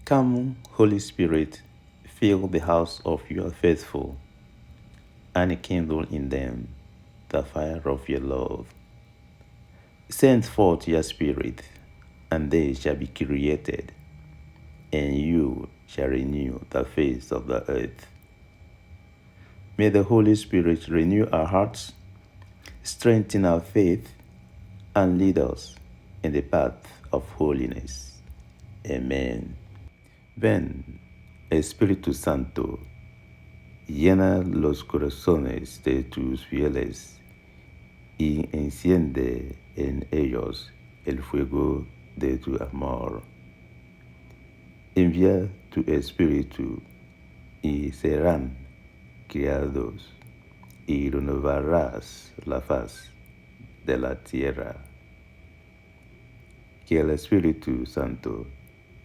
Come, Holy Spirit, fill the house of your faithful, and kindle in them the fire of your love. Send forth your Spirit, and they shall be created, and you shall renew the face of the earth. May the Holy Spirit renew our hearts, strengthen our faith, and lead us in the path of holiness. Amen. Ven, Espíritu Santo, llena los corazones de tus fieles y enciende en ellos el fuego de tu amor. Envía tu Espíritu y serán criados y renovarás la faz de la tierra. Que el Espíritu Santo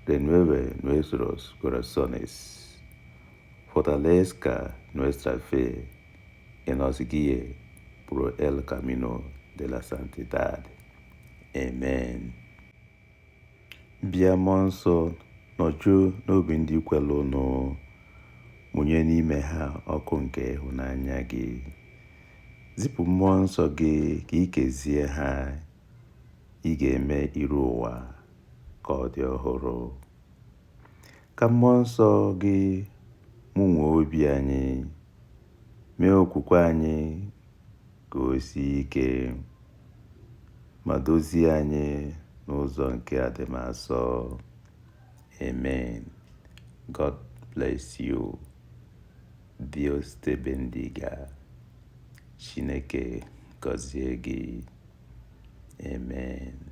renueve nuestros corazones, fortalezca nuestra fe y nos guíe por el camino de la santidad. Amen. Bịa mmụọ nsọ nọjuo n'obi ndị kwelụnụ, mụnye n'ime ha ọkụ nke ịhụnanya gị. Zipụ mmụọ nsọ gị ka ikezie ha, ị ga-eme iru ụwa ka ọ dị ọhụrụ. Ka mmụọ nsọ gị mụnwee obi anyị, mee okwukwe anyị ka o sie ike, ma dozie anyị n'ụzọ nke adịmasọ. Amen. God bless you. Dios te bendiga. Chineke gọzie gị. Amen.